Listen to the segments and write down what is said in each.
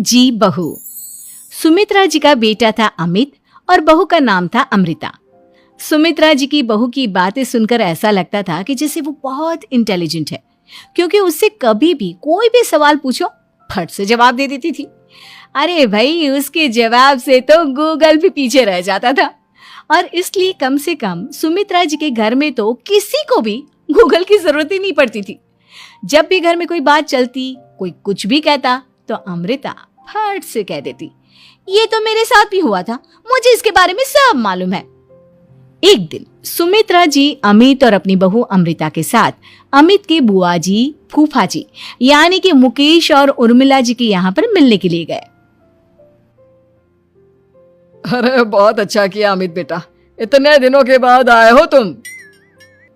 जी बहू। सुमित्रा जी का बेटा था अमित और बहू का नाम था अमृता। सुमित्रा जी की बहू की बातें सुनकर ऐसा लगता था कि जैसे वो बहुत इंटेलिजेंट है, क्योंकि उससे कभी भी कोई भी सवाल पूछो फट से जवाब दे देती थी। अरे भाई, उसके जवाब से तो गूगल भी पीछे रह जाता था। और इसलिए कम से कम सुमित्रा जी के घर में तो किसी को भी गूगल की जरूरत ही नहीं पड़ती थी। जब भी घर में कोई बात चलती, कोई कुछ भी कहता, तो अमृता फट से कह देती, ये तो मेरे साथ भी हुआ था, मुझे इसके बारे में सब मालूम है। एक दिन सुमित्रा जी अमित और अपनी बहू अमृता के साथ अमित के बुआ जी, फूफा जी यानी कि मुकेश और उर्मिला जी के यहाँ पर मिलने के लिए गए। अरे बहुत अच्छा किया अमित बेटा, इतने दिनों के बाद आए हो तुम।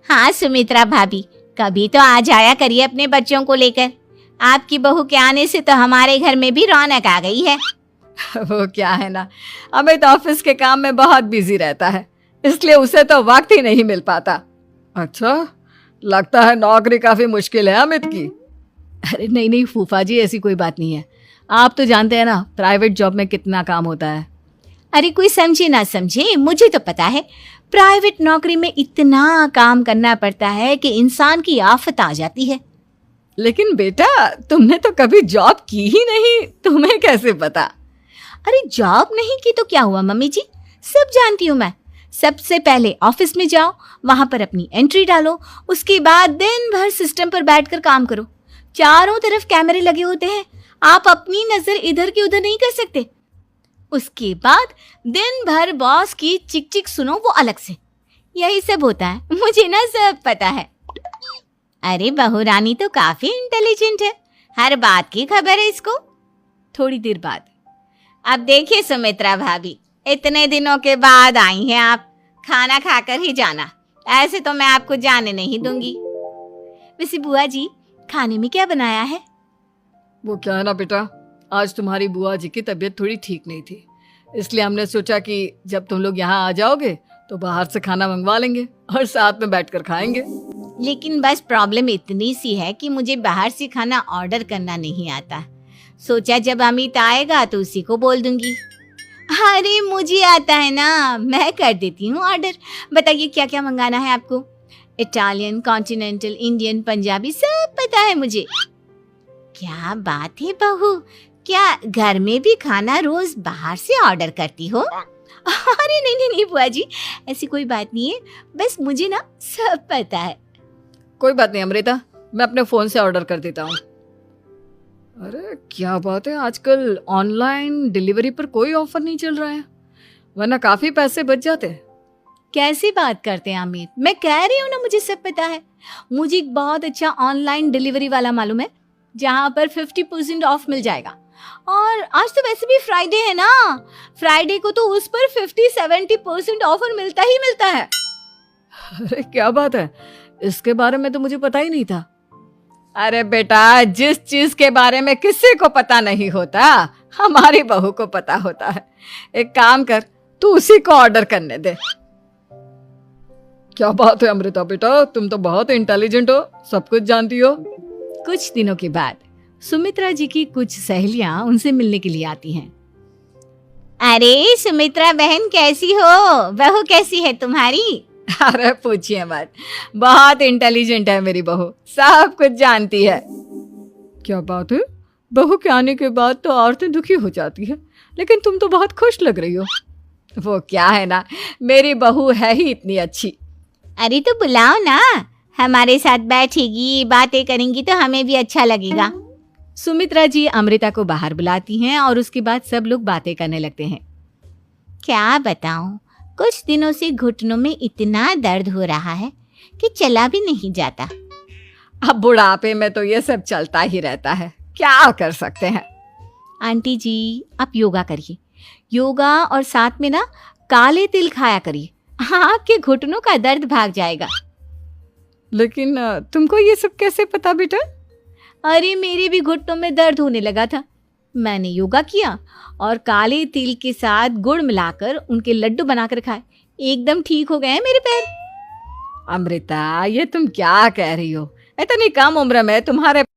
हाँ सुमित्रा भाभी, कभी तो आ जाया करिए अपने बच्चों को लेकर। आपकी बहू के आने से तो हमारे घर में भी रौनक आ गई है। वो क्या है ना, अमित ऑफिस के काम में बहुत बिजी रहता है, इसलिए उसे तो वक्त ही नहीं मिल पाता। अच्छा, लगता है नौकरी काफी मुश्किल है अमित की। अरे नहीं नहीं फूफा जी, ऐसी कोई बात नहीं है। आप तो जानते हैं ना प्राइवेट जॉब में कितना काम होता है। अरे कोई समझे ना समझे, मुझे तो पता है प्राइवेट नौकरी में इतना काम करना पड़ता है कि इंसान की आफत आ जाती है। लेकिन बेटा, तुमने तो कभी जॉब की ही नहीं, तुम्हें कैसे पता? अरे जॉब नहीं की तो क्या हुआ मम्मी जी, सब जानती हूँ मैं। सबसे पहले ऑफिस में जाओ, वहां पर अपनी एंट्री डालो, उसके बाद दिन भर सिस्टम पर बैठकर काम करो। चारों तरफ कैमरे लगे होते हैं, आप अपनी नजर इधर की उधर नहीं कर सकते। उसके बाद दिन भर बॉस की चिक चिक सुनो, वो अलग से। यही सब होता है, मुझे ना सब पता है। अरे बहू रानी तो काफी इंटेलिजेंट है, हर बात की खबर है इसको। थोड़ी देर बाद, अब देखिए सुमित्रा भाभी, इतने दिनों के बाद आई हैं आप, खाना खाकर ही जाना, ऐसे तो मैं आपको जाने नहीं दूंगी। वैसे बुआ जी, खाने में क्या बनाया है? वो क्या है ना बेटा, आज तुम्हारी बुआ जी की तबीयत थोड़ी ठीक नहीं थी, इसलिए हमने सोचा कि जब तुम लोग यहाँ आ जाओगे तो बाहर से खाना मंगवा लेंगे और साथ में बैठकर खाएंगे। लेकिन बस प्रॉब्लम इतनी सी है कि मुझे बाहर से खाना ऑर्डर करना नहीं आता। सोचा जब अमित आएगा तो उसी को बोल दूंगी। अरे मुझे आता है ना, मैं कर देती हूँ ऑर्डर। बताइए क्या क्या मंगाना है आपको? इटालियन, कॉन्टिनेंटल, इंडियन, पंजाबी, सब पता है मुझे। क्या बात है बहू, क्या घर में भी खाना रोज बाहर से ऑर्डर करती हो? अरे नहीं नहीं नहीं बुआ जी, ऐसी कोई बात नहीं है, बस मुझे ना सब पता है। कोई बात नहीं अमृता, मैं अपने फोन से ऑर्डर कर देता हूँ। अरे क्या बात है, आजकल ऑनलाइन डिलीवरी पर कोई ऑफर नहीं चल रहा है, वरना काफी पैसे बच जाते। कैसी बात करते हैं अमित, मैं कह रही हूँ ना मुझे सब पता है। मुझे एक बहुत अच्छा ऑनलाइन डिलीवरी वाला मालूम है, जहाँ पर 50% ऑफ मिल जाएगा। और आज तो वैसे भी फ्राइडे है ना, फ्राइडे को तो उस पर 50-70% ऑफर मिलता ही मिलता है। अरे क्या बात है, इसके बारे में तो मुझे पता ही नहीं था। अरे बेटा, जिस चीज के बारे में किसी को पता नहीं होता, हमारी बहू को पता होता है। एक काम कर, तू उसी को ऑर्डर करने दे। क्या बात है अमृता बेटा, तुम तो बहुत इंटेलिजेंट हो, सब कुछ जानती हो। कुछ दिनों के बाद सुमित्रा जी की कुछ सहेलियां उनसे मिलने के लिए आती हैं। अरे सुमित्रा बहन कैसी हो, बहू कैसी है तुम्हारी? अरे पूछिए मत, बहुत इंटेलिजेंट है मेरी बहू, सब कुछ जानती है। क्या बात है, बहू के आने के बाद तो औरतें दुखी हो जाती है, लेकिन तुम तो बहुत खुश लग रही हो। वो क्या है ना, मेरी बहू है ही इतनी अच्छी। अरे तो बुलाओ ना, हमारे साथ बैठेगी, बातें करेंगी तो हमें भी अच्छा लगेगा। सुमित्रा जी अमृता को बाहर बुलाती हैं और उसके बाद सब लोग बातें करने लगते हैं। क्या बताऊं, कुछ दिनों से घुटनों में इतना दर्द हो रहा है कि चला भी नहीं जाता। अब बुढ़ापे में तो ये सब चलता ही रहता है, क्या कर सकते हैं। आंटी जी, आप योगा करिए, योगा और साथ में ना काले तिल खाया करिए, आपके घुटनों का दर्द भाग जाएगा। लेकिन तुमको ये सब कैसे पता बेटा? अरे मेरे भी घुटनों में दर्द होने लगा था, मैंने योगा किया और काले तिल के साथ गुड़ मिलाकर उनके लड्डू बनाकर खाए, एकदम ठीक हो गए हैं मेरे पैर। अमृता, ये तुम क्या कह रही हो, इतनी कम उम्र में तुम्हारे